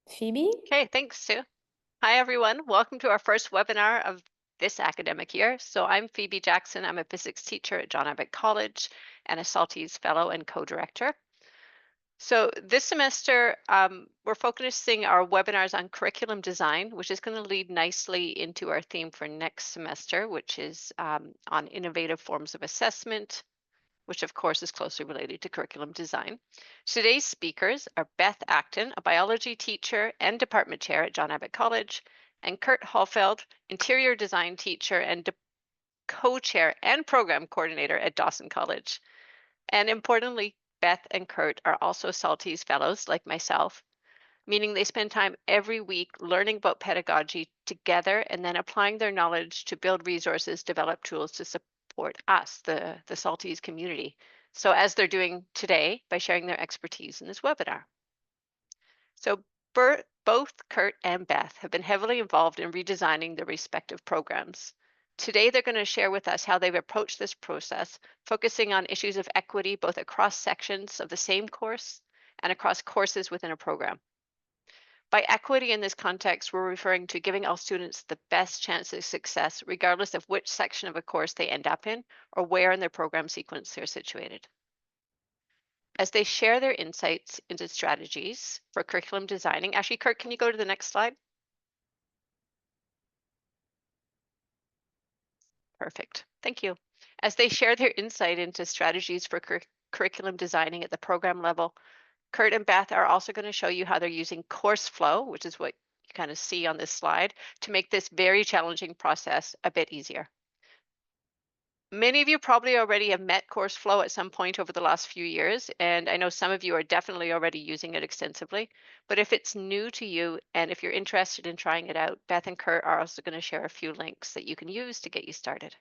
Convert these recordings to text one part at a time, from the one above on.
Phoebe? Okay, thanks, Sue. Hi, everyone. Welcome to our first webinar of this academic year. So I'm Phoebe Jackson. I'm a physics teacher at John Abbott College and a Salties Fellow and co-director. So this semester, we're focusing our webinars on curriculum design, which is going to lead nicely into our theme for next semester, which is on innovative forms of assessment, which of course is closely related to curriculum design. Today's speakers are Beth Acton, a biology teacher and department chair at John Abbott College, and Kurt Hallfeld, interior design teacher and co-chair and program coordinator at Dawson College. And importantly, Beth and Kurt are also Salties Fellows like myself, meaning they spend time every week learning about pedagogy together and then applying their knowledge to build resources, develop tools to support us, the Salties community. So as they're doing today by sharing their expertise in this webinar. So both Kurt and Beth have been heavily involved in redesigning their respective programs. Today, they're going to share with us how they've approached this process, focusing on issues of equity, both across sections of the same course and across courses within a program. By equity in this context, we're referring to giving all students the best chance of success, regardless of which section of a course they end up in or where in their program sequence they're situated. As they share their insights into strategies for curriculum designing, actually, Kurt, can you go to the next slide? Perfect, thank you. As they share their insight into strategies for curriculum designing at the program level, Kurt and Beth are also going to show you how they're using CourseFlow, which is what you kind of see on this slide, to make this very challenging process a bit easier. Many of you probably already have met CourseFlow at some point over the last few years, and I know some of you are definitely already using it extensively. But if it's new to you and if you're interested in trying it out, Beth and Kurt are also going to share a few links that you can use to get you started.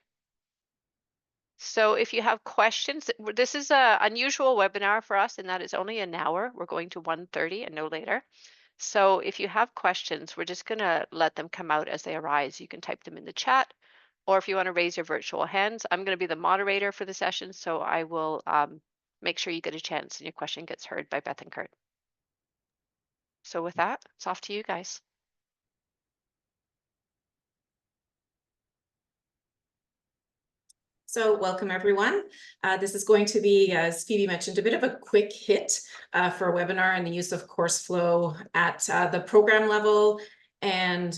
So if you have questions, this is an unusual webinar for us in that it's only an hour. We're going to 1:30 and no later. So if you have questions, we're just going to let them come out as they arise. You can type them in the chat, or if you want to raise your virtual hands, I'm going to be the moderator for the session, so I will make sure you get a chance and your question gets heard by Beth and Kurt. So with that, it's off to you guys. So welcome everyone. This is going to be, as Phoebe mentioned, a bit of a quick hit for a webinar on the use of CourseFlow at the program level and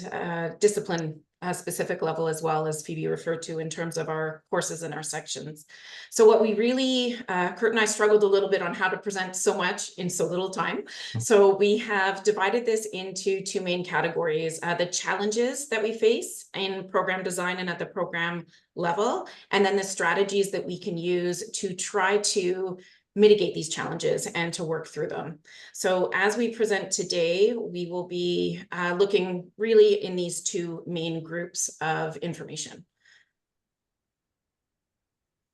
discipline specific level, as well as Phoebe referred to in terms of our courses and our sections. So what we really, Kurt and I struggled a little bit on how to present so much in so little time. So we have divided this into two main categories, the challenges that we face in program design and at the program level, and then the strategies that we can use to try to mitigate these challenges and to work through them. So as we present today, we will be looking really in these two main groups of information.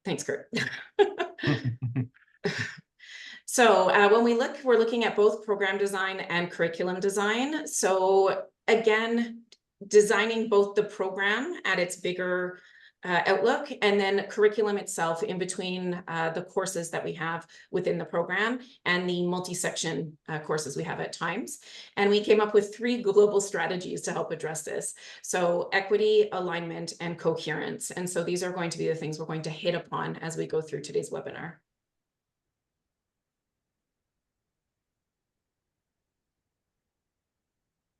Thanks, Kurt. So when we're looking at both program design and curriculum design. So again, designing both the program at its bigger outlook and then curriculum itself in between the courses that we have within the program and the multi-section courses we have at times. And we came up with 3 global strategies to help address this. So equity, alignment, and coherence. And so these are going to be the things we're going to hit upon as we go through today's webinar.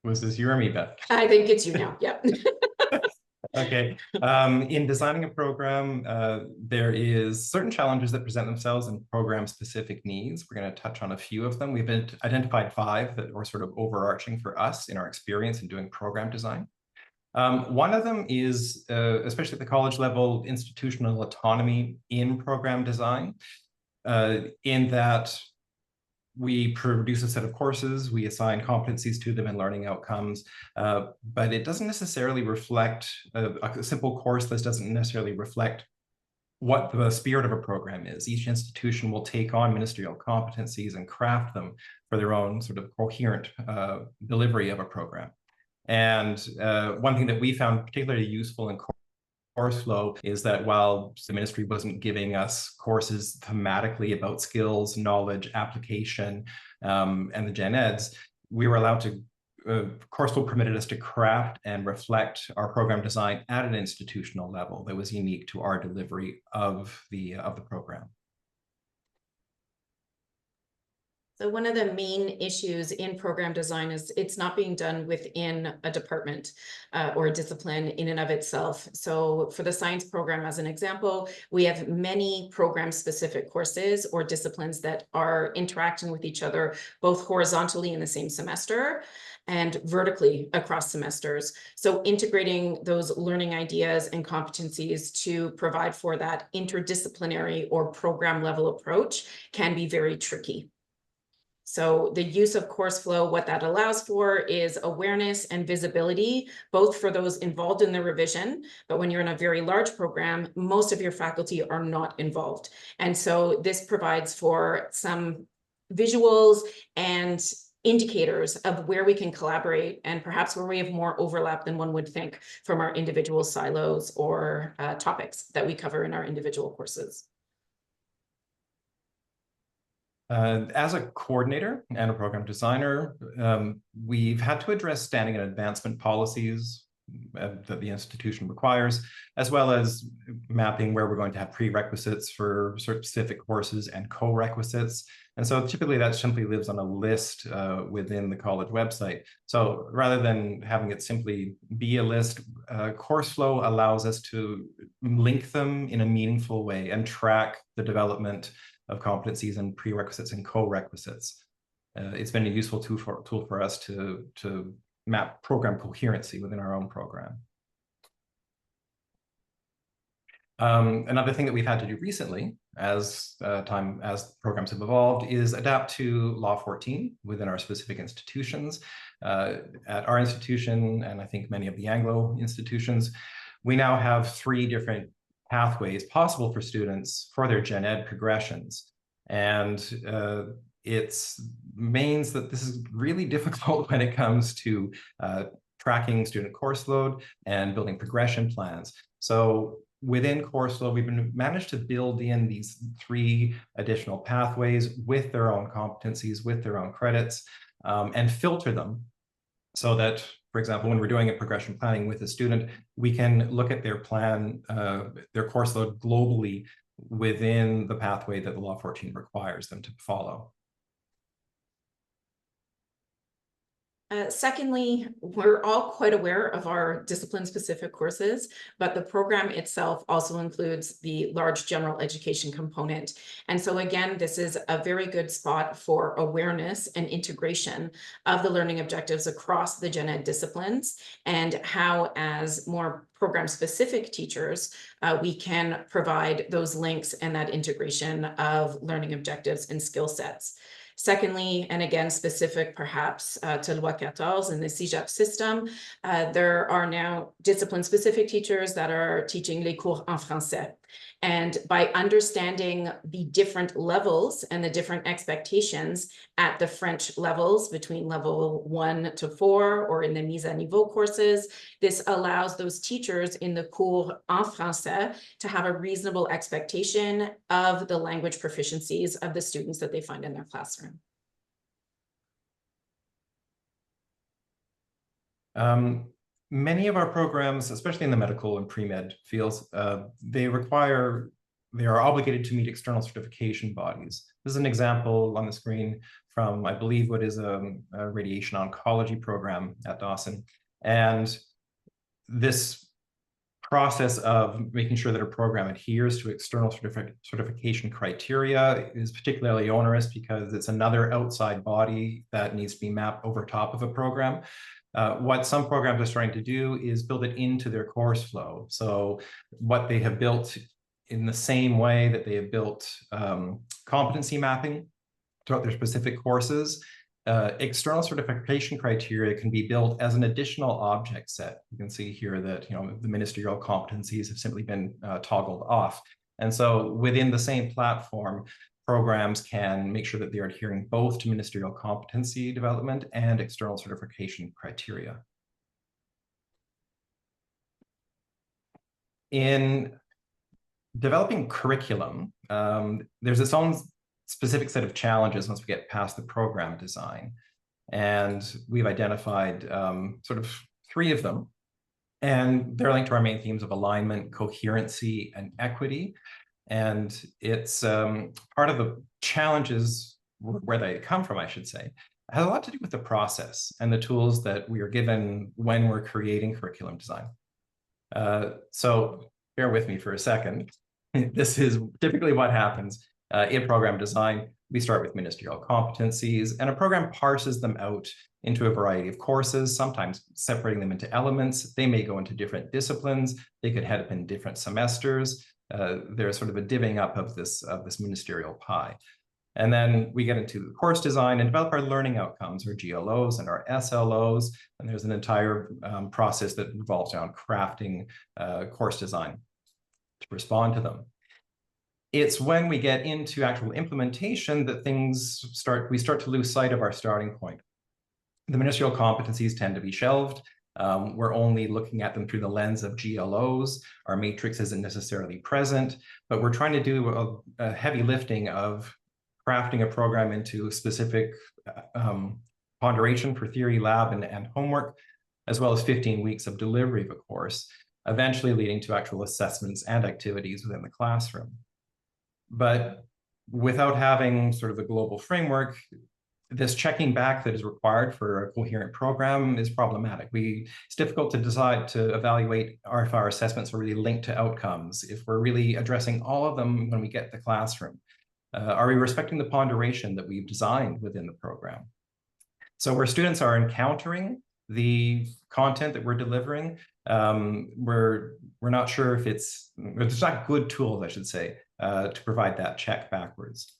Was this you or me, Beth? I think it's you now, yep. Okay. In designing a program, there is certain challenges that present themselves in program-specific needs. We're going to touch on a few of them. We've identified 5 that are sort of overarching for us in our experience in doing program design. One of them is, especially at the college level, institutional autonomy in program design, in that we produce a set of courses, we assign competencies to them and learning outcomes, but it doesn't necessarily reflect, a simple course list doesn't necessarily reflect what the spirit of a program is. Each institution will take on ministerial competencies and craft them for their own sort of coherent delivery of a program. And one thing that we found particularly useful in CourseFlow is that while the ministry wasn't giving us courses thematically about skills, knowledge, application, and the gen eds, we were allowed to CourseFlow permitted us to craft and reflect our program design at an institutional level that was unique to our delivery of the program. So one of the main issues in program design is it's not being done within a department or a discipline in and of itself. So for the science program, as an example, we have many program-specific courses or disciplines that are interacting with each other, both horizontally in the same semester and vertically across semesters. So integrating those learning ideas and competencies to provide for that interdisciplinary or program level approach can be very tricky. So the use of CourseFlow, what that allows for is awareness and visibility, both for those involved in the revision, but when you're in a very large program, most of your faculty are not involved. And so this provides for some visuals and indicators of where we can collaborate and perhaps where we have more overlap than one would think from our individual silos or topics that we cover in our individual courses. As a coordinator and a program designer, we've had to address standing and advancement policies that the institution requires, as well as mapping where we're going to have prerequisites for specific courses and co-requisites. And so typically that simply lives on a list within the college website. So rather than having it simply be a list, CourseFlow allows us to link them in a meaningful way and track the development of competencies and prerequisites and co-requisites. It's been a useful tool for us to map program coherency within our own program. Another thing that we've had to do recently as programs have evolved is adapt to Law 14 within our specific institutions. At our institution, and I think many of the Anglo institutions, we now have 3 different pathways possible for students for their gen ed progressions. And it means that this is really difficult when it comes to tracking student course load and building progression plans. So within CourseFlow, we've managed to build in these 3 additional pathways with their own competencies, with their own credits, and filter them so that, for example, when we're doing a progression planning with a student, we can look at their plan, their course load globally within the pathway that the Law 14 requires them to follow. Secondly, we're all quite aware of our discipline-specific courses, but the program itself also includes the large general education component. And so again, this is a very good spot for awareness and integration of the learning objectives across the gen ed disciplines and how, as more program-specific teachers, we can provide those links and that integration of learning objectives and skill sets. Secondly, and again, specific perhaps to Loi 14 and the CEGEP system, there are now discipline-specific teachers that are teaching les cours en français. And by understanding the different levels and the different expectations at the French levels between level 1 to 4 or in the mise à niveau courses, this allows those teachers in the cours en français to have a reasonable expectation of the language proficiencies of the students that they find in their classroom. Many of our programs, especially in the medical and pre-med fields, they are obligated to meet external certification bodies. This is an example on the screen from, I believe, what is a radiation oncology program at Dawson. And this process of making sure that a program adheres to external certification criteria is particularly onerous because it's another outside body that needs to be mapped over top of a program. What some programs are starting to do is build it into their course flow. So what they have built in the same way that they have built competency mapping throughout their specific courses, external certification criteria can be built as an additional object set. You can see here that the ministerial competencies have simply been toggled off. And so within the same platform, programs can make sure that they're adhering both to ministerial competency development and external certification criteria. In developing curriculum, there's its own specific set of challenges once we get past the program design. And we've identified sort of 3 of them. And they're linked to our main themes of alignment, coherency, and equity. And it's part of the challenges where they come from, I should say, has a lot to do with the process and the tools that we are given when we're creating curriculum design. So bear with me for a second. This is typically what happens in program design. We start with ministerial competencies, and a program parses them out into a variety of courses, sometimes separating them into elements. They may go into different disciplines. They could head up in different semesters. There's sort of a divvying up of this ministerial pie. And then we get into course design and develop our learning outcomes, our GLOs and our SLOs. And there's an entire process that revolves around crafting course design to respond to them. It's when we get into actual implementation that we start to lose sight of our starting point. The ministerial competencies tend to be shelved. We're only looking at them through the lens of GLOs. Our matrix isn't necessarily present, but we're trying to do a heavy lifting of crafting a program into specific ponderation for theory, lab, and homework, as well as 15 weeks of delivery of a course, eventually leading to actual assessments and activities within the classroom. But without having sort of a global framework, this checking back that is required for a coherent program is problematic. It's difficult to decide to evaluate if our assessments are really linked to outcomes, if we're really addressing all of them when we get to the classroom. Are we respecting the ponderation that we've designed within the program? So where students are encountering the content that we're delivering, we're not sure if there's not good tools, I should say, to provide that check backwards.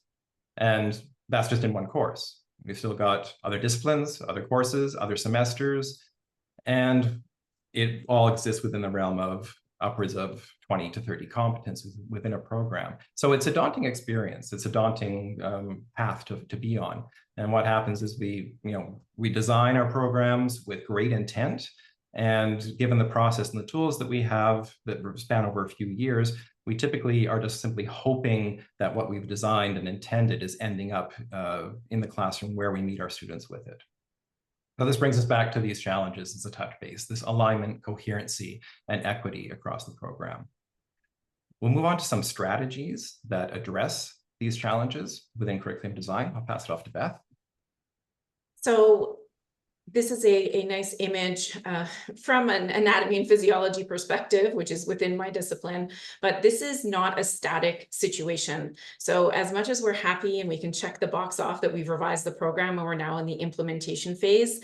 And that's just in one course. We've still got other disciplines, other courses, other semesters, and it all exists within the realm of upwards of 20 to 30 competencies within a program. So it's a daunting experience. It's a daunting path to be on. And what happens is we design our programs with great intent, and given the process and the tools that we have that span over a few years, we typically are just simply hoping that what we've designed and intended is ending up in the classroom where we meet our students with it. Now, this brings us back to these challenges as a touch base, this alignment, coherency, and equity across the program. We'll move on to some strategies that address these challenges within curriculum design. I'll pass it off to Beth. So this is a nice image from an anatomy and physiology perspective, which is within my discipline, but this is not a static situation. So as much as we're happy and we can check the box off that we've revised the program and we're now in the implementation phase,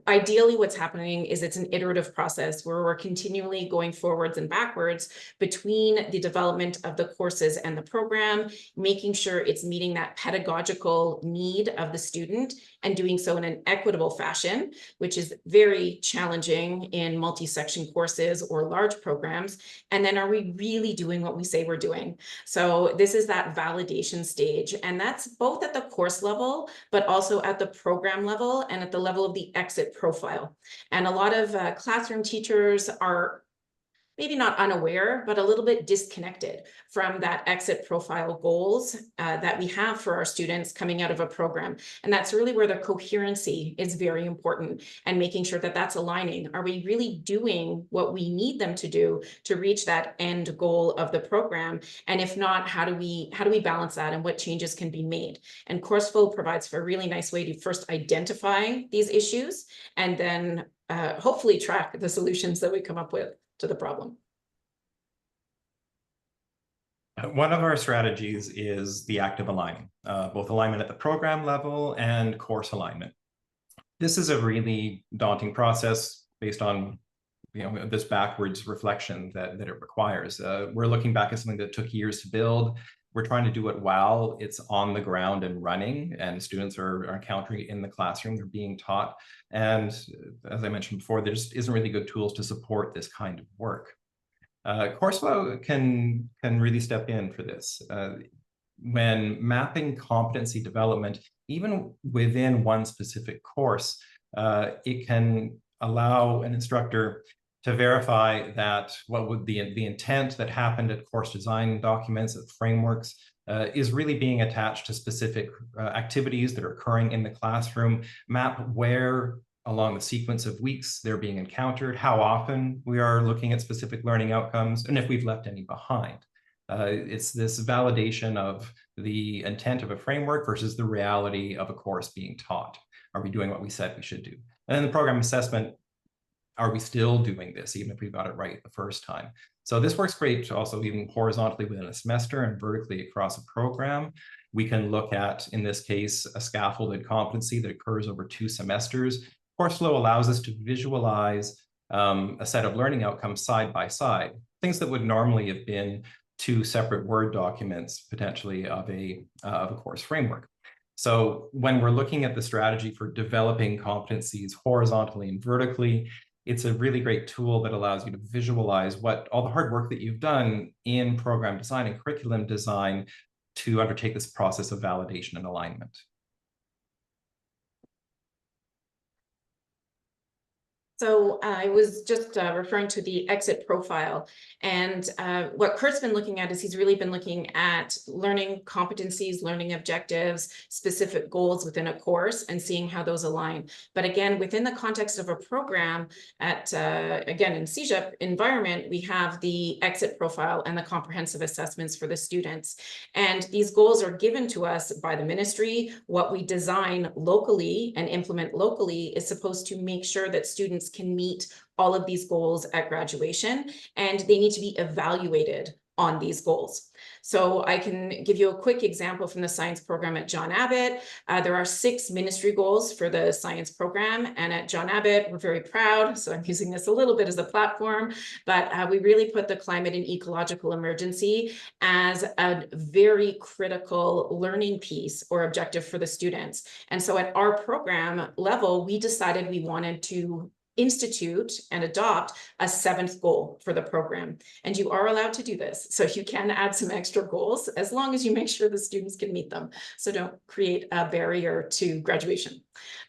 ideally what's happening is it's an iterative process where we're continually going forwards and backwards between the development of the courses and the program, making sure it's meeting that pedagogical need of the student and doing so in an equitable fashion, which is very challenging in multi-section courses or large programs. And then are we really doing what we say we're doing? So this is that validation stage. And that's both at the course level, but also at the program level and at the level of the exit profile. And a lot of classroom teachers are maybe not unaware, but a little bit disconnected from that exit profile goals that we have for our students coming out of a program. And that's really where the coherency is very important, and making sure that that's aligning. Are we really doing what we need them to do to reach that end goal of the program? And if not, how do we balance that, and what changes can be made? And CourseFlow provides for a really nice way to first identify these issues and then hopefully track the solutions that we come up with to the problem. One of our strategies is the active aligning, both alignment at the program level and course alignment. This is a really daunting process based on this backwards reflection that it requires. We're looking back at something that took years to build. We're trying to do it while it's on the ground and running, and students are encountering it in the classroom, they're being taught. And as I mentioned before, there just isn't really good tools to support this kind of work. CourseFlow can really step in for this. When mapping competency development, even within one specific course, it can allow an instructor to verify that what would the intent that happened at course design documents, at frameworks, is really being attached to specific activities that are occurring in the classroom, map where along the sequence of weeks they're being encountered, how often we are looking at specific learning outcomes, and if we've left any behind. It's this validation of the intent of a framework versus the reality of a course being taught. Are we doing what we said we should do? And then the program assessment, are we still doing this even if we got it right the first time? So this works great also even horizontally within a semester and vertically across a program. We can look at, in this case, a scaffolded competency that occurs over 2 semesters. CourseFlow allows us to visualize a set of learning outcomes side by side, things that would normally have been 2 separate Word documents, potentially of a course framework. So when we're looking at the strategy for developing competencies horizontally and vertically, it's a really great tool that allows you to visualize what all the hard work that you've done in program design and curriculum design to undertake this process of validation and alignment. So I was just referring to the exit profile, and what Kurt's been looking at is he's really been looking at learning competencies, learning objectives, specific goals within a course, and seeing how those align. But again, within the context of a program at, again, in CEGEP environment, we have the exit profile and the comprehensive assessments for the students. And these goals are given to us by the ministry. What we design locally and implement locally is supposed to make sure that students can meet all of these goals at graduation, and they need to be evaluated on these goals. So I can give you a quick example from the science program at John Abbott. There are 6 ministry goals for the science program, and at John Abbott, we're very proud, so I'm using this a little bit as a platform, but we really put the climate and ecological emergency as a very critical learning piece or objective for the students. And so at our program level, we decided we wanted to institute and adopt a 7th goal for the program. And you are allowed to do this. So you can add some extra goals as long as you make sure the students can meet them. So don't create a barrier to graduation.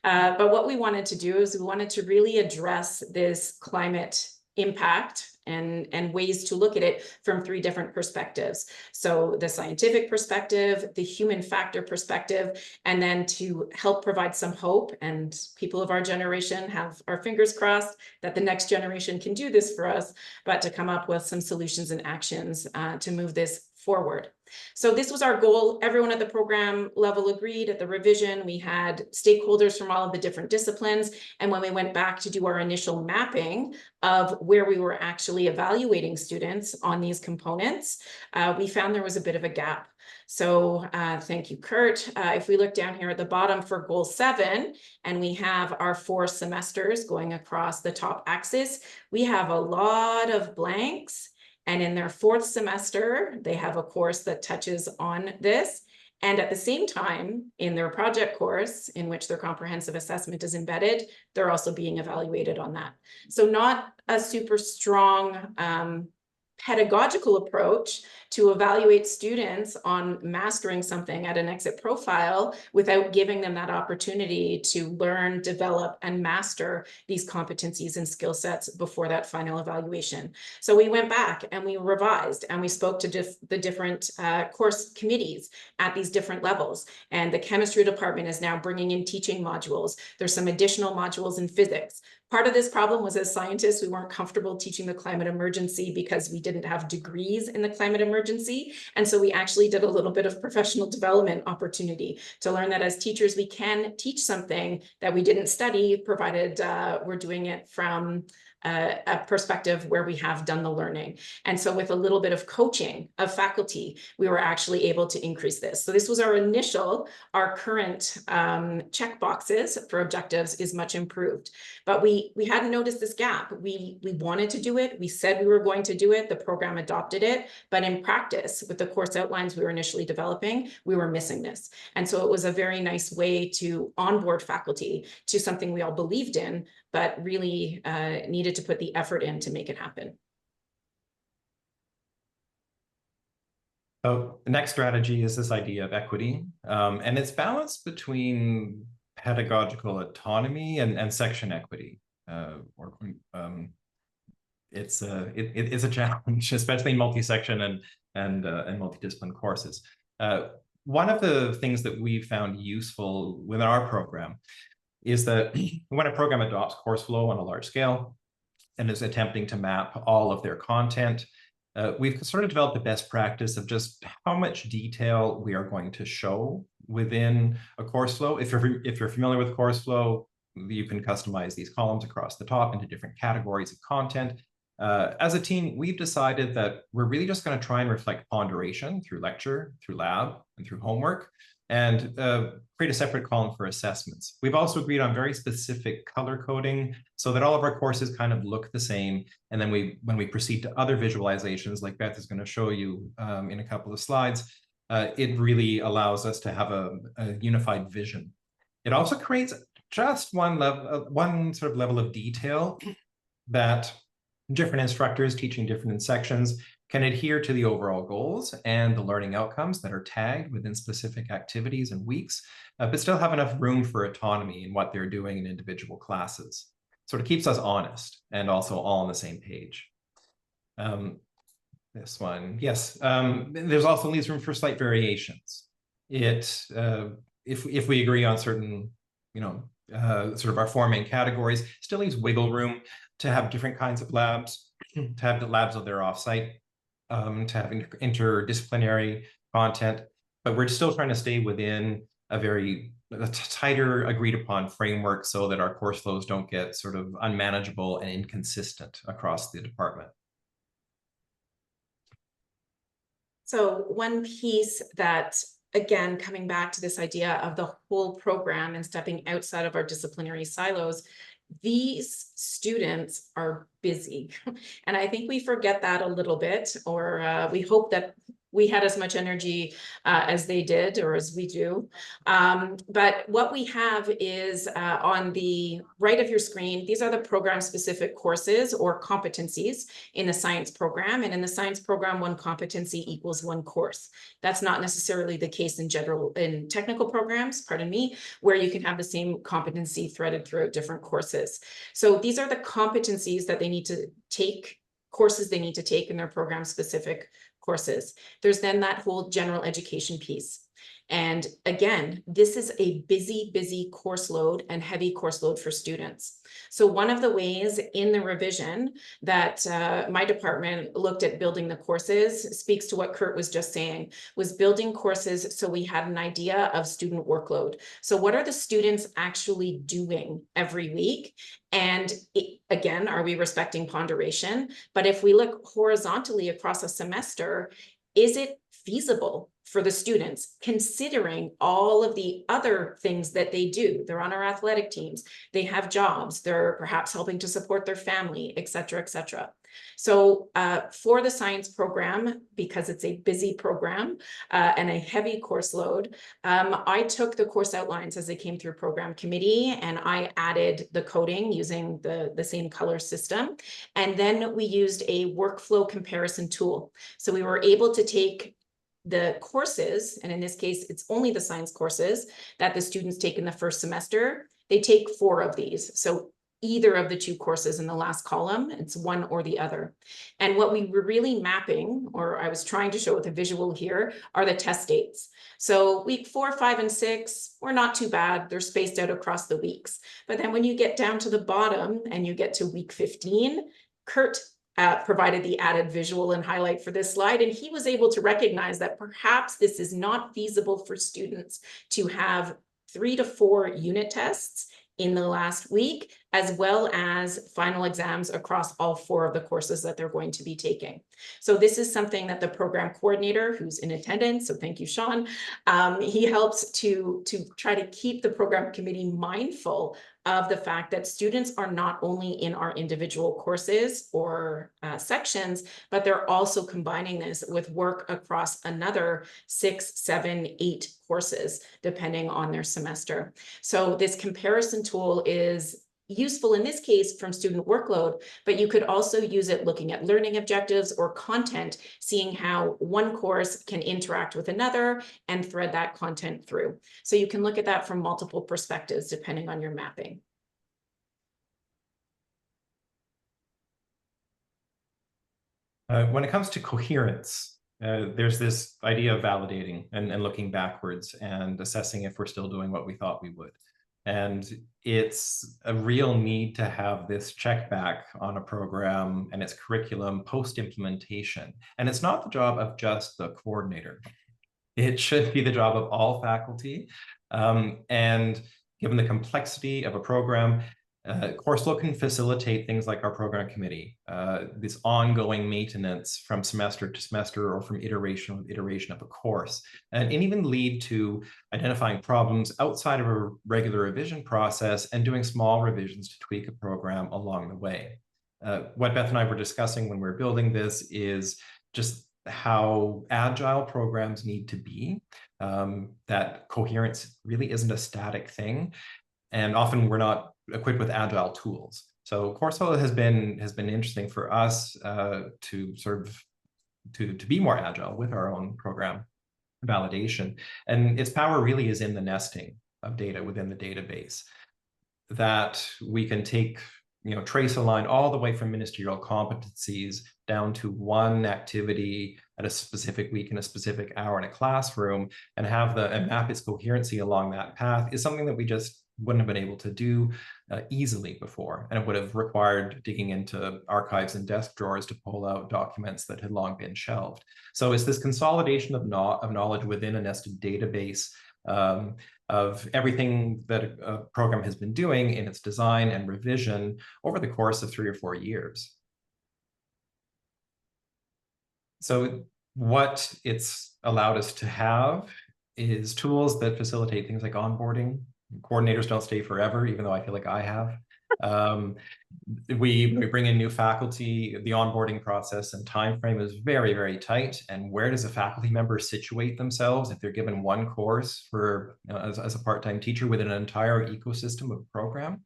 But what we wanted to do is we wanted to really address this climate impact and ways to look at it from 3 different perspectives. So the scientific perspective, the human factor perspective, and then to help provide some hope. And people of our generation have our fingers crossed that the next generation can do this for us, but to come up with some solutions and actions to move this forward. So this was our goal. Everyone at the program level agreed. At the revision, we had stakeholders from all of the different disciplines. And when we went back to do our initial mapping of where we were actually evaluating students on these components, we found there was a bit of a gap. So thank you, Kurt. If we look down here at the bottom for goal 7, and we have our 4 semesters going across the top axis, we have a lot of blanks. And in their 4th semester, they have a course that touches on this. And at the same time, in their project course, in which their comprehensive assessment is embedded, they're also being evaluated on that. So not a super strong pedagogical approach to evaluate students on mastering something at an exit profile without giving them that opportunity to learn, develop, and master these competencies and skill sets before that final evaluation. So we went back and we revised and we spoke to the different course committees at these different levels. And the chemistry department is now bringing in teaching modules. There's some additional modules in physics. Part of this problem was, as scientists, we weren't comfortable teaching the climate emergency because we didn't have degrees in the climate emergency. And so we actually did a little bit of professional development opportunity to learn that as teachers, we can teach something that we didn't study, provided we're doing it from a perspective where we have done the learning. And so with a little bit of coaching of faculty, we were actually able to increase this. So this was our initial, our current check boxes for objectives is much improved. But we hadn't noticed this gap. We wanted to do it. We said we were going to do it. The program adopted it. But in practice, with the course outlines we were initially developing, we were missing this. And so it was a very nice way to onboard faculty to something we all believed in, but really needed to put the effort in to make it happen. So the next strategy is this idea of equity, and it's balanced between pedagogical autonomy and section equity. It's a challenge, especially in multi-section and multidiscipline courses. One of the things that we found useful within our program is that when a program adopts CourseFlow on a large scale and is attempting to map all of their content, we've sort of developed the best practice of just how much detail we are going to show within a CourseFlow. If you're familiar with CourseFlow, you can customize these columns across the top into different categories of content. As a team, we've decided that we're really just going to try and reflect ponderation through lecture, through lab, and through homework, and create a separate column for assessments. We've also agreed on very specific color coding so that all of our courses kind of look the same. And then when we proceed to other visualizations, like Beth is going to show you in a couple of slides, it really allows us to have a unified vision. It also creates just one sort of level of detail that different instructors teaching different sections can adhere to the overall goals and the learning outcomes that are tagged within specific activities and weeks, but still have enough room for autonomy in what they're doing in individual classes. Sort of keeps us honest and also all on the same page. This one, yes. There's also leaves room for slight variations. If we agree on certain, sort of our 4 main categories, still leaves wiggle room to have different kinds of labs, to have the labs of their offsite, to have interdisciplinary content, but we're still trying to stay within a tighter agreed upon framework so that our course flows don't get sort of unmanageable and inconsistent across the department. So one piece that, again, coming back to this idea of the whole program and stepping outside of our disciplinary silos, these students are busy. And I think we forget that a little bit, or we hope that we had as much energy as they did, or as we do. But what we have is on the right of your screen, these are the program-specific courses or competencies in the science program. And in the science program, 1 competency equals 1 course. That's not necessarily the case in technical programs, pardon me, where you can have the same competency threaded throughout different courses. So these are the competencies that they need to take, courses they need to take in their program-specific courses. There's then that whole general education piece. And again, this is a busy course load and heavy course load for students. So one of the ways in the revision that my department looked at building the courses speaks to what Kurt was just saying, was building courses so we had an idea of student workload. So what are the students actually doing every week? And again, are we respecting ponderation? But if we look horizontally across a semester, is it feasible for the students, considering all of the other things that they do? They're on our athletic teams, they have jobs, they're perhaps helping to support their family, et cetera, et cetera. So for the science program, because it's a busy program and a heavy course load, I took the course outlines as they came through program committee, and I added the coding using the same color system. And then we used a workflow comparison tool. So we were able to take the courses, and in this case, it's only the science courses that the students take in the first semester. They take 4 of these. So either of the 2 courses in the last column, it's one or the other. And what we were really mapping, or I was trying to show with a visual here, are the test dates. So week 4, 5, and 6 were not too bad. They're spaced out across the weeks. But then when you get down to the bottom and you get to week 15, Kurt provided the added visual and highlight for this slide, and he was able to recognize that perhaps this is not feasible for students to have 3 to 4 unit tests in the last week, as well as final exams across all 4 of the courses that they're going to be taking. So this is something that the program coordinator, who's in attendance, so thank you, Sean, he helps to try to keep the program committee mindful of the fact that students are not only in our individual courses or sections, but they're also combining this with work across another 6, 7, 8 courses, depending on their semester. So this comparison tool is useful in this case from student workload, but you could also use it looking at learning objectives or content, seeing how one course can interact with another and thread that content through. So you can look at that from multiple perspectives depending on your mapping. When it comes to coherence, there's this idea of validating and looking backwards and assessing if we're still doing what we thought we would. And it's a real need to have this check back on a program and its curriculum post-implementation. And it's not the job of just the coordinator. It should be the job of all faculty. And given the complexity of a program, CourseFlow can facilitate things like our program committee, this ongoing maintenance from semester to semester or from iteration to iteration of a course, and even lead to identifying problems outside of a regular revision process and doing small revisions to tweak a program along the way. What Beth and I were discussing when we were building this is just how agile programs need to be, that coherence really isn't a static thing. And often we're not equipped with agile tools. So CourseFlow has been interesting for us to sort of to be more agile with our own program validation. And its power really is in the nesting of data within the database, that we can take, trace a line all the way from ministerial competencies down to one activity at a specific week in a specific hour in a classroom, and map its coherency along that path is something that we just wouldn't have been able to do easily before. And it would have required digging into archives and desk drawers to pull out documents that had long been shelved. So it's this consolidation of knowledge within a nested database of everything that a program has been doing in its design and revision over the course of 3 or 4 years. So what it's allowed us to have is tools that facilitate things like onboarding. Coordinators don't stay forever, even though I feel like I have. We bring in new faculty. The onboarding process and time frame is very, very tight. And where does a faculty member situate themselves if they're given one course for as a part-time teacher within an entire ecosystem of program?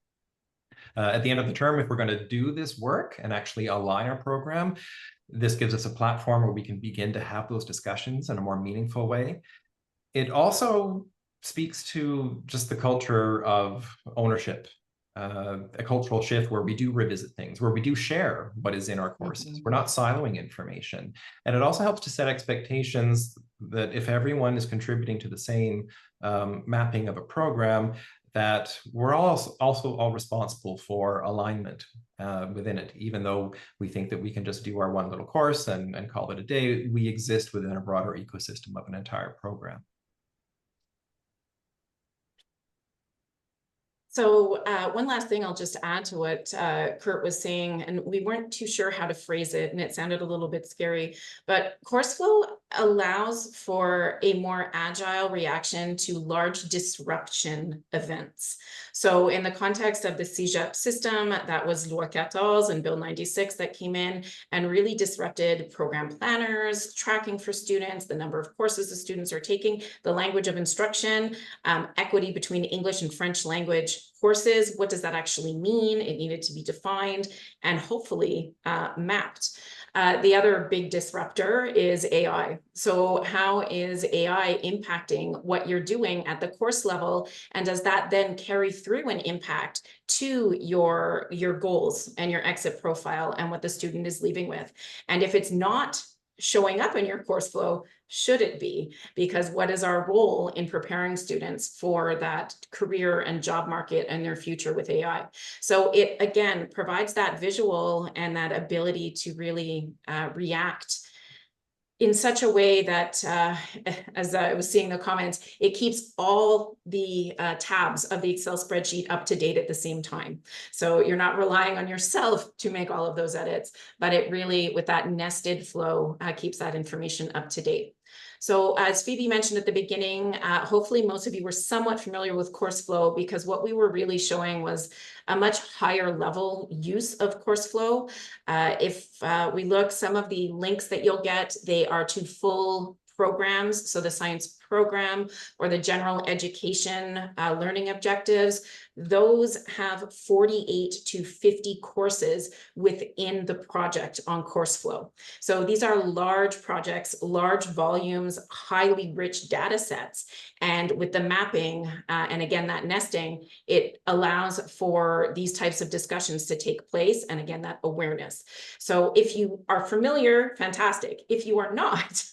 At the end of the term, if we're going to do this work and actually align our program, this gives us a platform where we can begin to have those discussions in a more meaningful way. It also speaks to just the culture of ownership, a cultural shift where we do revisit things, where we do share what is in our courses. We're not siloing information. And it also helps to set expectations that if everyone is contributing to the same mapping of a program, that we're also all responsible for alignment within it. Even though we think that we can just do our one little course and call it a day, we exist within a broader ecosystem of an entire program. So one last thing I'll just add to what Kurt was saying, and we weren't too sure how to phrase it, and it sounded a little bit scary, but CourseFlow allows for a more agile reaction to large disruption events. So in the context of the CEGEP system, that was Loi 14 and Bill 96 that came in and really disrupted program planners, tracking for students, the number of courses the students are taking, the language of instruction, equity between English and French language courses. What does that actually mean? It needed to be defined and hopefully mapped. The other big disruptor is AI. So how is AI impacting what you're doing at the course level? And does that then carry through an impact to your goals and your exit profile and what the student is leaving with? And if it's not showing up in your course flow, should it be? Because what is our role in preparing students for that career and job market and their future with AI? So it, again, provides that visual and that ability to really react in such a way that, as I was seeing the comments, it keeps all the tabs of the Excel spreadsheet up to date at the same time. So you're not relying on yourself to make all of those edits, but it really, with that nested flow, keeps that information up to date. So as Phoebe mentioned at the beginning, hopefully most of you were somewhat familiar with CourseFlow, because what we were really showing was a much higher level use of CourseFlow. If we look, some of the links that you'll get, they are to full programs, so the science program or the general education learning objectives, those have 48 to 50 courses within the project on CourseFlow. So these are large projects, large volumes, highly rich data sets. And with the mapping, and again, that nesting, it allows for these types of discussions to take place. And again, that awareness. So if you are familiar, fantastic. If you are not,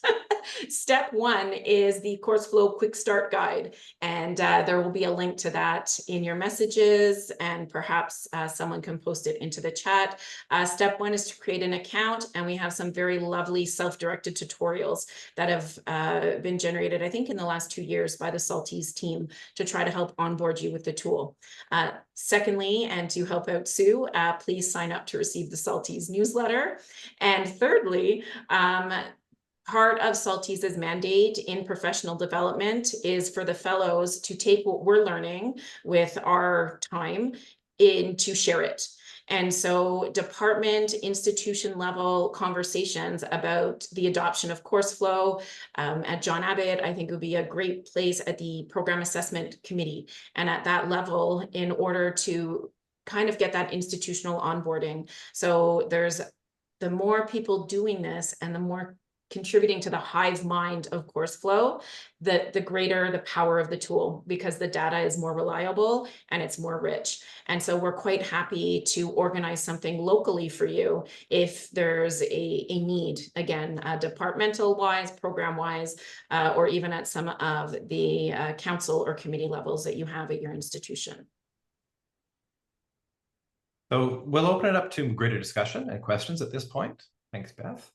step one is the CourseFlow Quick Start Guide. And there will be a link to that in your messages, and perhaps someone can post it into the chat. Step one is to create an account, and we have some very lovely self-directed tutorials that have been generated, I think, in the last 2 years by the Salties team to try to help onboard you with the tool. Secondly, and to help out Sue, please sign up to receive the Salties newsletter. And thirdly, part of Salties' mandate in professional development is for the fellows to take what we're learning with our time and to share it. And so department, institution level conversations about the adoption of CourseFlow at John Abbott, I think would be a great place at the program assessment committee. And at that level, in order to kind of get that institutional onboarding. So there's the more people doing this and the more contributing to the hive mind of CourseFlow, the greater the power of the tool, because the data is more reliable and it's more rich. And so we're quite happy to organize something locally for you if there's a need, again, departmental wise, program wise, or even at some of the council or committee levels that you have at your institution. So we'll open it up to greater discussion and questions at this point. Thanks, Beth.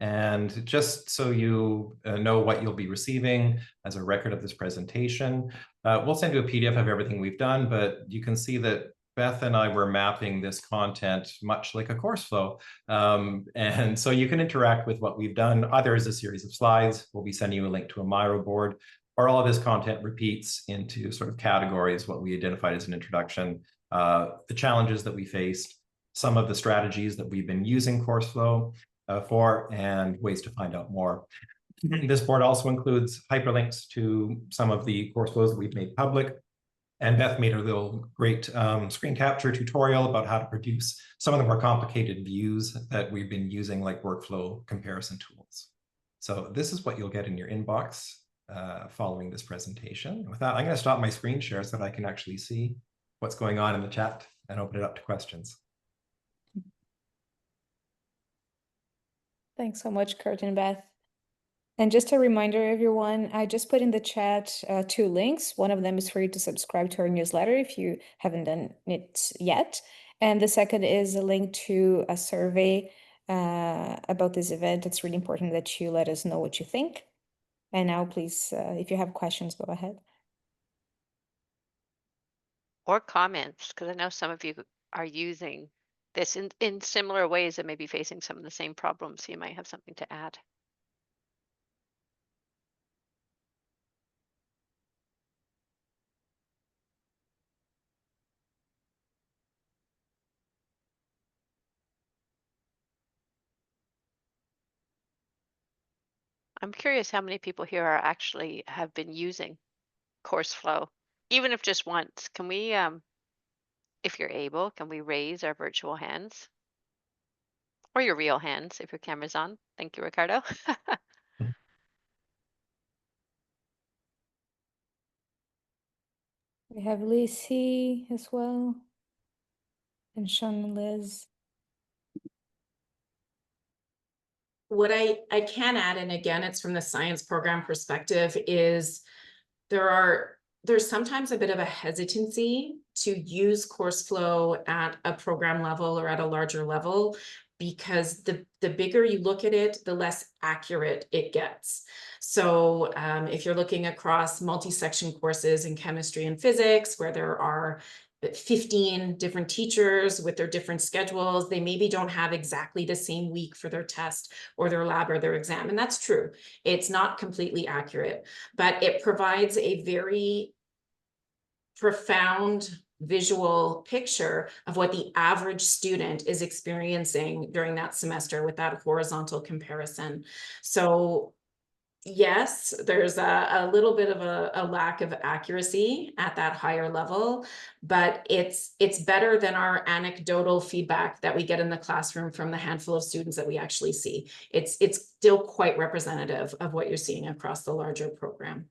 And just so you know what you'll be receiving as a record of this presentation, we'll send you a PDF of everything we've done, but you can see that Beth and I were mapping this content much like a CourseFlow. And so you can interact with what we've done either as a series of slides, we'll be sending you a link to a Miro board, or all of this content repeats into sort of categories, what we identified as an introduction, the challenges that we faced, some of the strategies that we've been using CourseFlow for, and ways to find out more. This board also includes hyperlinks to some of the CourseFlows that we've made public. And Beth made a little great screen capture tutorial about how to produce some of the more complicated views that we've been using, like workflow comparison tools. So this is what you'll get in your inbox following this presentation. With that, I'm going to stop my screen share so that I can actually see what's going on in the chat and open it up to questions. Thanks so much, Kurt and Beth. And just a reminder, everyone, I just put in the chat 2 links. One of them is for you to subscribe to our newsletter if you haven't done it yet. And the second is a link to a survey about this event. It's really important that you let us know what you think. And now, please, if you have questions, go ahead. Or comments, because I know some of you are using this in similar ways and maybe facing some of the same problems. So you might have something to add. I'm curious how many people here are actually have been using CourseFlow, even if just once. Can we, if you're able, can we raise our virtual hands? Or your real hands if your camera's on. Thank you, Ricardo. We have Lacey as well, and Sean and Liz. What I can add, and again, it's from the science program perspective, is there's sometimes a bit of a hesitancy to use CourseFlow at a program level or at a larger level, because the bigger you look at it, the less accurate it gets. So if you're looking across multi-section courses in chemistry and physics, where there are 15 different teachers with their different schedules, they maybe don't have exactly the same week for their test or their lab or their exam. And that's true. It's not completely accurate, but it provides a very profound visual picture of what the average student is experiencing during that semester with that horizontal comparison. So yes, there's a little bit of a lack of accuracy at that higher level, but it's better than our anecdotal feedback that we get in the classroom from the handful of students that we actually see. It's still quite representative of what you're seeing across the larger program.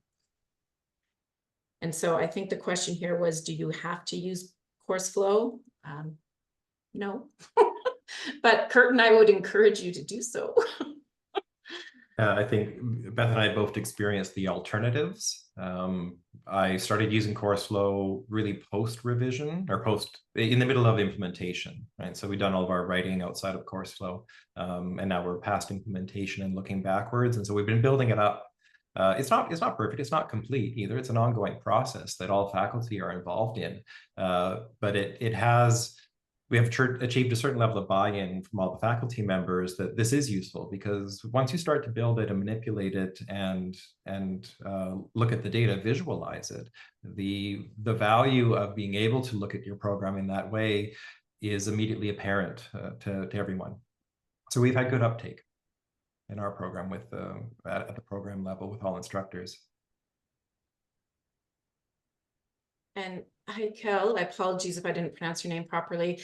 And so I think the question here was, do you have to use CourseFlow? No, but Kurt and I would encourage you to do so. I think Beth and I both experienced the alternatives. I started using CourseFlow really post-revision or in the middle of implementation, right? So we've done all of our writing outside of CourseFlow, and now we're past implementation and looking backwards. And so we've been building it up. It's not perfect. It's not complete either. It's an ongoing process that all faculty are involved in, but we have achieved a certain level of buy-in from all the faculty members that this is useful, because once you start to build it and manipulate it and look at the data, visualize it, the value of being able to look at your program in that way is immediately apparent to everyone. So we've had good uptake in our program at the program level with all instructors. And hi, Kel. Apologies if I didn't pronounce your name properly.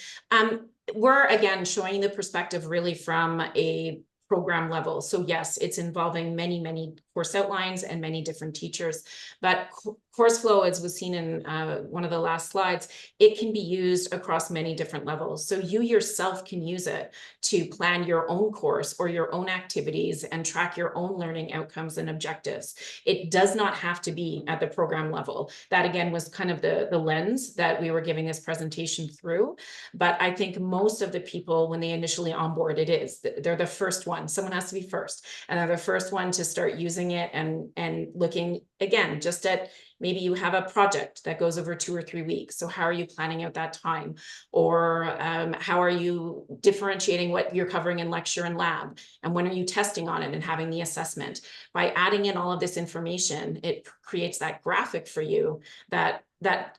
We're again showing the perspective really from a program level. So yes, it's involving many course outlines and many different teachers, but CourseFlow, as was seen in one of the last slides, it can be used across many different levels. So you yourself can use it to plan your own course or your own activities and track your own learning outcomes and objectives. It does not have to be at the program level. That again was kind of the lens that we were giving this presentation through. But I think most of the people, when they initially onboard, they're the first one. Someone has to be first, and they're the first one to start using it and looking again just at, maybe you have a project that goes over 2 or 3 weeks. So how are you planning out that time? Or how are you differentiating what you're covering in lecture and lab? And when are you testing on it and having the assessment? By adding in all of this information, it creates that graphic for you that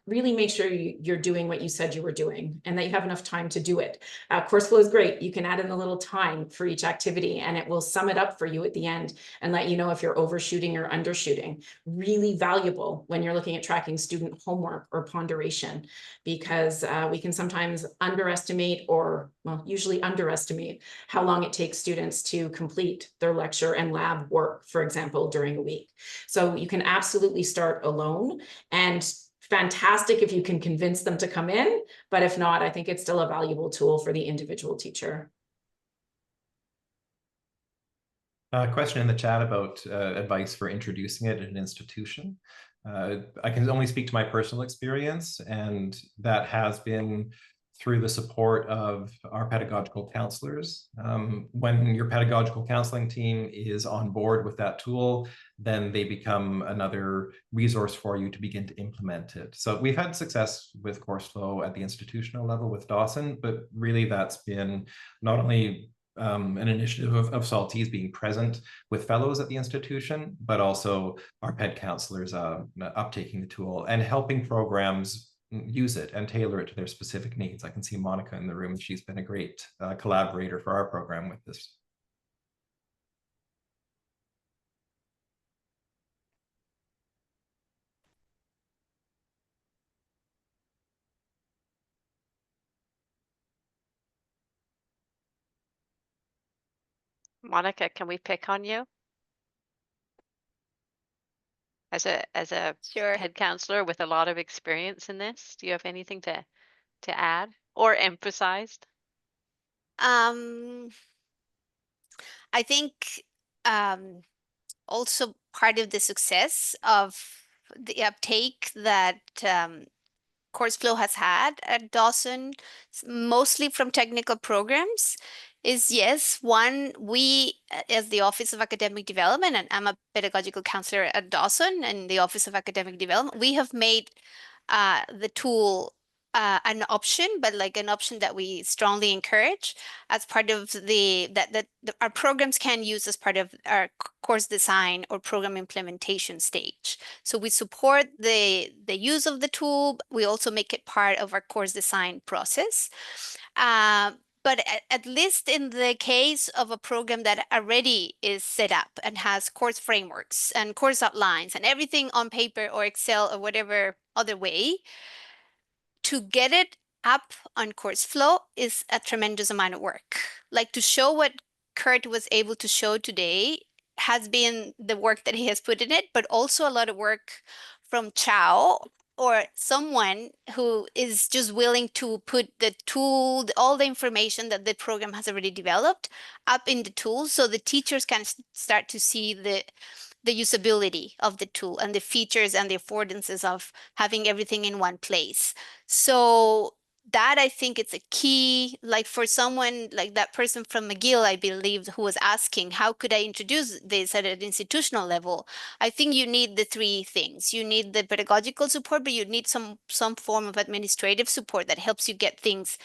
really makes sure you're doing what you said you were doing and that you have enough time to do it. CourseFlow is great. You can add in a little time for each activity and it will sum it up for you at the end and let you know if you're overshooting or undershooting. Really valuable when you're looking at tracking student homework or ponderation, because we can sometimes underestimate, or well, usually underestimate, how long it takes students to complete their lecture and lab work, for example, during a week. So you can absolutely start alone, and fantastic if you can convince them to come in, but if not, I think it's still a valuable tool for the individual teacher. Question in the chat about advice for introducing it at an institution. I can only speak to my personal experience, and that has been through the support of our pedagogical counselors. When your pedagogical counseling team is on board with that tool, then they become another resource for you to begin to implement it. So we've had success with CourseFlow at the institutional level with Dawson, but really that's been not only an initiative of Saltese being present with fellows at the institution, but also our ped counselors uptaking the tool and helping programs use it and tailor it to their specific needs. I can see Monica in the room. She's been a great collaborator for our program with this. Monica, can we pick on you? As a Sure. head counselor with a lot of experience in this, do you have anything to add or emphasize? I think also part of the success of the uptake that CourseFlow has had at Dawson, mostly from technical programs, is yes, one, we as the Office of Academic Development, and I'm a pedagogical counselor at Dawson and the Office of Academic Development, we have made the tool an option, but like an option that we strongly encourage as part of our programs can use as part of our course design or program implementation stage. So we support the use of the tool. We also make it part of our course design process. But at least in the case of a program that already is set up and has course frameworks and course outlines and everything on paper or Excel or whatever other way, to get it up on CourseFlow is a tremendous amount of work. Like, to show what Kurt was able to show today has been the work that he has put in it, but also a lot of work from Chow or someone who is just willing to put the tool, all the information that the program has already developed up in the tool, so the teachers can start to see the usability of the tool and the features and the affordances of having everything in one place. So that, I think, it's a key, like for someone like that person from McGill, I believe, who was asking, how could I introduce this at an institutional level? I think you need the three things. You need the pedagogical support, but you need some form of administrative support that helps you get things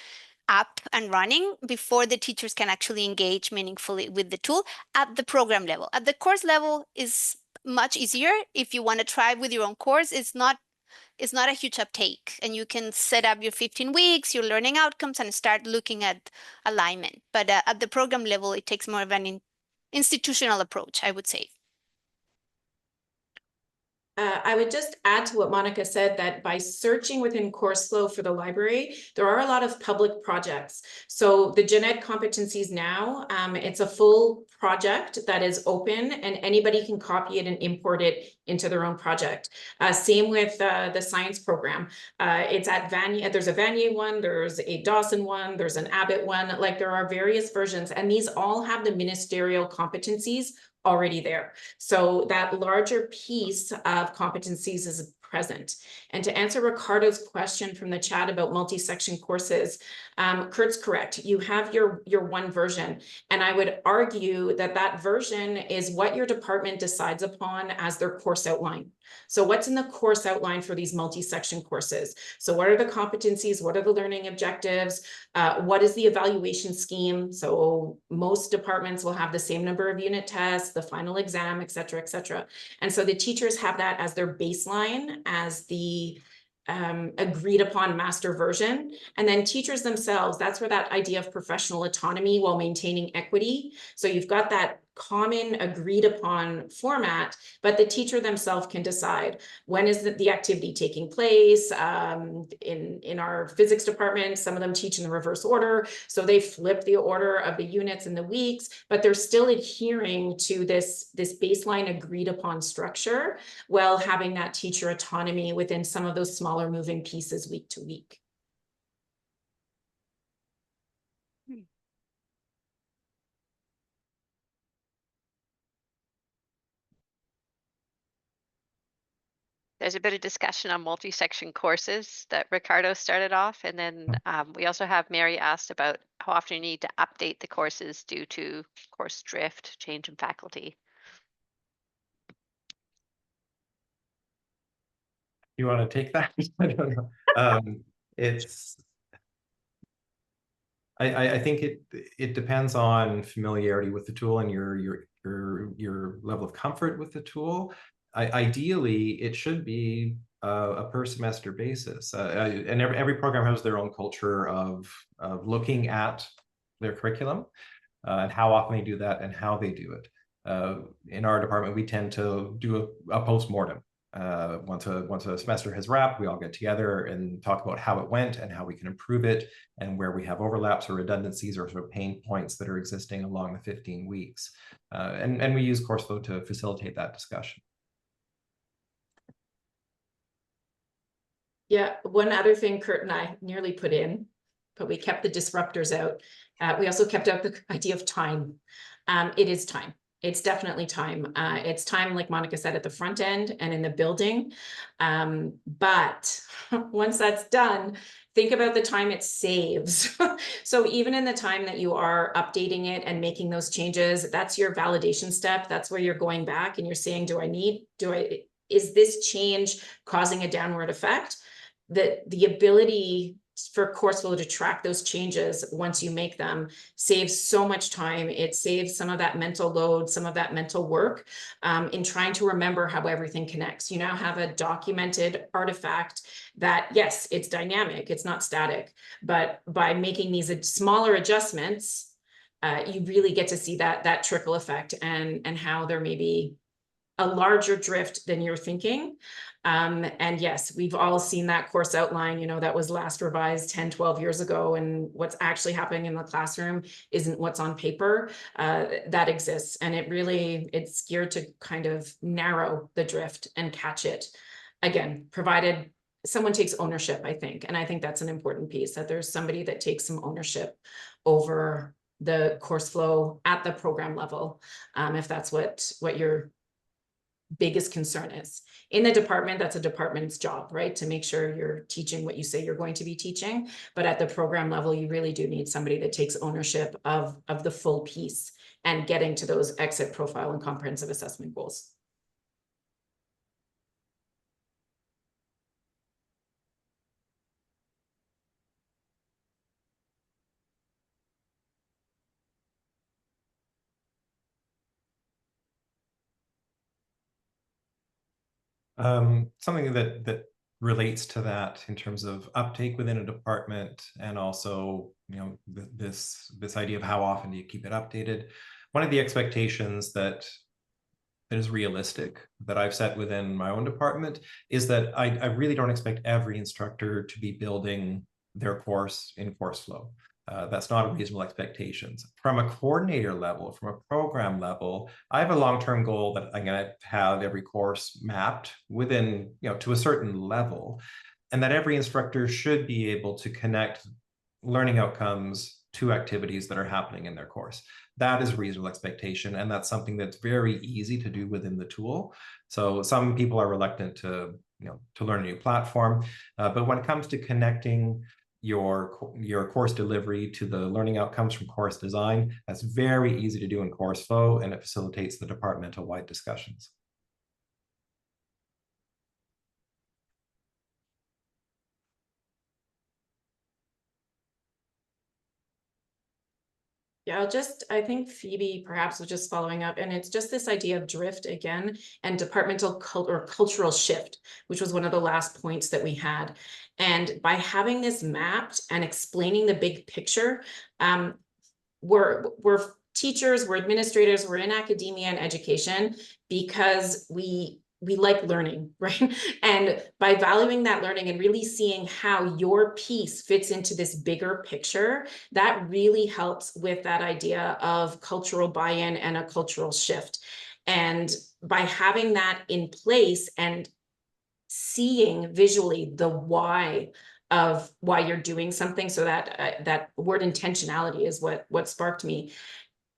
up and running before the teachers can actually engage meaningfully with the tool at the program level. At the course level is much easier. If you want to try with your own course, it's not a huge uptake, and you can set up your 15 weeks, your learning outcomes, and start looking at alignment. But at the program level, it takes more of an institutional approach, I would say. I would just add to what Monica said, that by searching within CourseFlow for the library, there are a lot of public projects. So the Gen Ed Competencies now, it's a full project that is open, and anybody can copy it and import it into their own project. Same with the science program. It's at Vanier. There's a Vanier one, there's a Dawson one, there's an Abbott one. Like, there are various versions, and these all have the ministerial competencies already there. So that larger piece of competencies is present. And to answer Ricardo's question from the chat about multi-section courses, Kurt's correct. You have your one version. And I would argue that that version is what your department decides upon as their course outline. So what's in the course outline for these multi-section courses? So what are the competencies? What are the learning objectives? What is the evaluation scheme? So most departments will have the same number of unit tests, the final exam, et cetera, et cetera. And so the teachers have that as their baseline, as the agreed upon master version. And then teachers themselves, that's where that idea of professional autonomy while maintaining equity. So you've got that common agreed upon format, but the teacher themselves can decide when is the activity taking place. In our physics department, some of them teach in the reverse order, so they flip the order of the units and the weeks, but they're still adhering to this baseline agreed upon structure while having that teacher autonomy within some of those smaller moving pieces week to week. There's a bit of discussion on multi-section courses that Ricardo started off. And then we also have Mary asked about how often you need to update the courses due to course drift, change in faculty. You want to take that? I don't know. I think it depends on familiarity with the tool and your level of comfort with the tool. Ideally, it should be a per semester basis, and every program has their own culture of looking at their curriculum and how often they do that and how they do it. In our department, we tend to do a post-mortem. Once a semester has wrapped, we all get together and talk about how it went and how we can improve it and where we have overlaps or redundancies or sort of pain points that are existing along the 15 weeks. And we use CourseFlow to facilitate that discussion. Yeah, one other thing Kurt and I nearly put in, but we kept the disruptors out. We also kept out the idea of time. It is time. It's definitely time. It's time, like Monica said, at the front end and in the building. But once that's done, think about the time it saves. So even in the time that you are updating it and making those changes, that's your validation step. That's where you're going back and you're saying, is this change causing a downward effect? The ability for CourseFlow to track those changes once you make them saves so much time. It saves some of that mental load, some of that mental work in trying to remember how everything connects. You now have a documented artifact that, yes, it's dynamic, it's not static, but by making these smaller adjustments, you really get to see that trickle effect and how there may be a larger drift than you're thinking. And yes, we've all seen that course outline, you know, that was last revised 10, 12 years ago, and what's actually happening in the classroom isn't what's on paper. That exists, and it's geared to kind of narrow the drift and catch it. Again, provided someone takes ownership, I think. And I think that's an important piece, that there's somebody that takes some ownership over the course flow at the program level, if that's what your biggest concern is. In the department, that's a department's job, right? To make sure you're teaching what you say you're going to be teaching. But at the program level, you really do need somebody that takes ownership of the full piece and getting to those exit profile and comprehensive assessment goals. Something that relates to that in terms of uptake within a department, and also, you know, this idea of how often do you keep it updated. One of the expectations that is realistic that I've set within my own department is that I really don't expect every instructor to be building their course in CourseFlow. That's not a reasonable expectations. From a coordinator level, from a program level, I have a long-term goal that I'm going to have every course mapped within, you know, to a certain level, and that every instructor should be able to connect learning outcomes to activities that are happening in their course. That is a reasonable expectation, and that's something that's very easy to do within the tool. So some people are reluctant to, you know, to learn a new platform, but when it comes to connecting your course delivery to the learning outcomes from course design, that's very easy to do in CourseFlow, and it facilitates the departmental-wide discussions. Yeah, I think Phoebe perhaps was just following up, and it's just this idea of drift again and departmental cultural shift, which was one of the last points that we had. And by having this mapped and explaining the big picture, we're teachers, we're administrators, we're in academia and education because we like learning, right? And by valuing that learning and really seeing how your piece fits into this bigger picture, that really helps with that idea of cultural buy-in and a cultural shift. And by having that in place and seeing visually the why of why you're doing something, so that that word intentionality is what sparked me.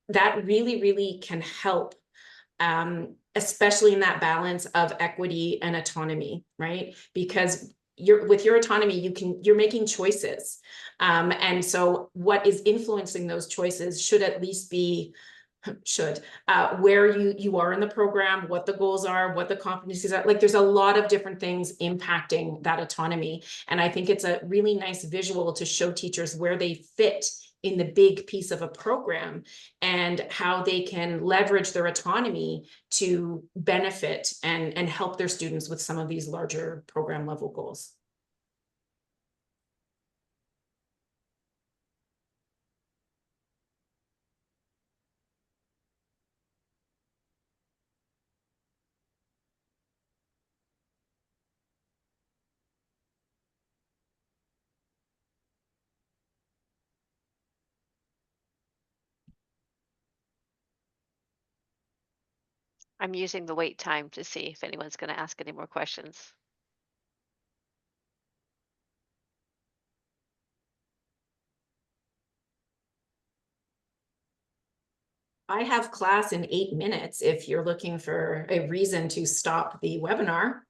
That really can help, especially in that balance of equity and autonomy, right? Because with your autonomy, you're making choices, and so what is influencing those choices should at least be where you are in the program, what the goals are, what the competencies are. Like, there's a lot of different things impacting that autonomy. And I think it's a really nice visual to show teachers where they fit in the big piece of a program and how they can leverage their autonomy to benefit and help their students with some of these larger program level goals. I'm using the wait time to see if anyone's going to ask any more questions. I have class in 8 minutes if you're looking for a reason to stop the webinar.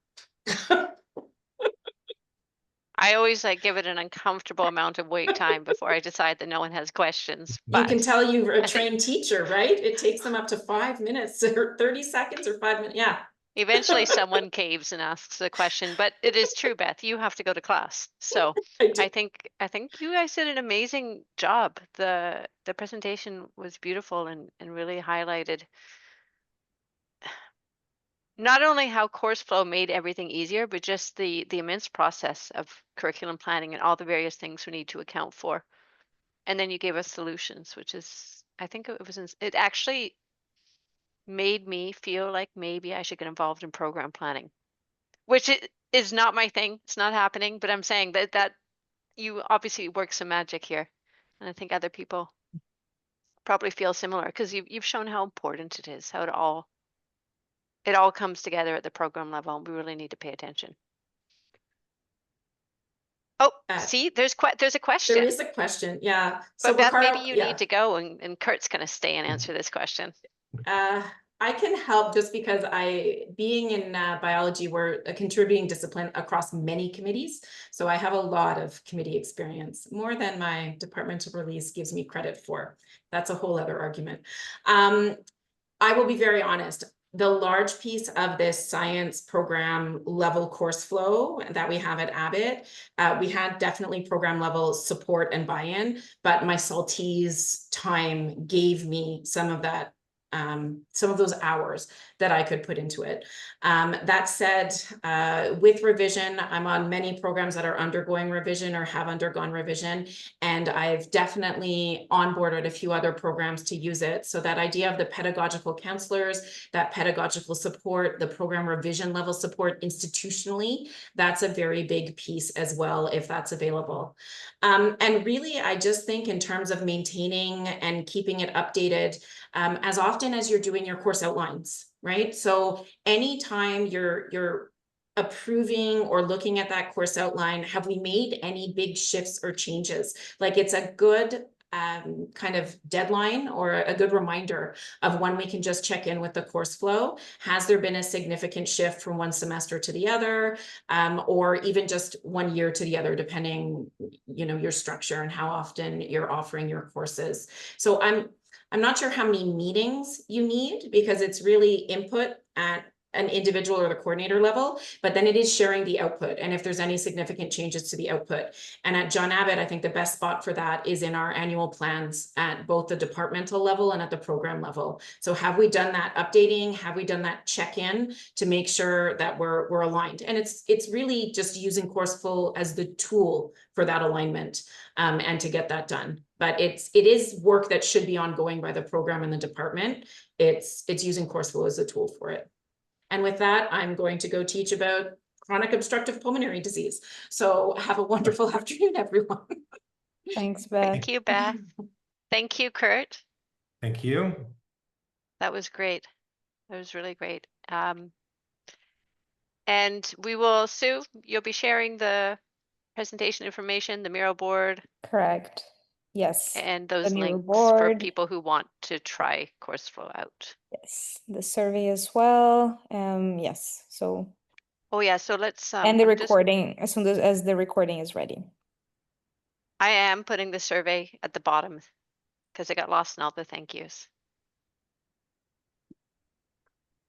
I always give it an uncomfortable amount of wait time before I decide that no one has questions. You can tell you're a trained teacher, right? It takes them up to 5 minutes or 30 seconds or 5 minutes. Yeah. Eventually someone caves and asks a question, but it is true, Beth, you have to go to class. So I I think you guys did an amazing job. The presentation was beautiful and really highlighted not only how CourseFlow made everything easier, but just the immense process of curriculum planning and all the various things we need to account for. And then you gave us solutions, which is, I think it actually made me feel like maybe I should get involved in program planning, which is not my thing. It's not happening, but I'm saying that you obviously work some magic here. And I think other people probably feel similar because you've shown how important it is, how it all comes together at the program level. And we really need to pay attention. Oh, see, there's a question. There is a question, yeah. But Beth, maybe you yeah. need to go and Kurt's going to stay and answer this question. I can help just because being in biology, we're a contributing discipline across many committees. So I have a lot of committee experience, more than my departmental release gives me credit for. That's a whole other argument. I will be very honest. The large piece of this science program level course flow that we have at Abbott, we had definitely program level support and buy-in, but my Saltese time gave me some of that, some of those hours that I could put into it. That said, with revision, I'm on many programs that are undergoing revision or have undergone revision, and I've definitely onboarded a few other programs to use it. So that idea of the pedagogical counselors, that pedagogical support, the program revision level support institutionally, that's a very big piece as well, if that's available. And really, I just think in terms of maintaining and keeping it updated, as often as you're doing your course outlines, right? So anytime you're approving or looking at that course outline, have we made any big shifts or changes? Like, it's a good kind of deadline or a good reminder of when we can just check in with the course flow. Has there been a significant shift from one semester to the other, or even just 1 year to the other, depending, you know, your structure and how often you're offering your courses. So I'm not sure how many meetings you need, because it's really input at an individual or the coordinator level, but then it is sharing the output and if there's any significant changes to the output. And at John Abbott, I think the best spot for that is in our annual plans at both the departmental level and at the program level. So have we done that updating? Have we done that check-in to make sure that we're aligned? And it's really just using CourseFlow as the tool for that alignment, and to get that done. But it is work that should be ongoing by the program and the department. It's using CourseFlow as a tool for it. And with that, I'm going to go teach about chronic obstructive pulmonary disease. So have a wonderful afternoon, everyone. Thanks, Beth. Thank you, Beth. Thank you, Kurt. Thank you. That was great. That was really great. And we will, Sue, you'll be sharing the presentation information, the Miro board. Correct. Yes. And those The Miro links for board. people who want to try CourseFlow out. Yes. The survey as well. Yes. So. Oh yeah. So let's. And the recording as soon as the recording is ready. I am putting the survey at the bottom because I got lost in all the thank yous.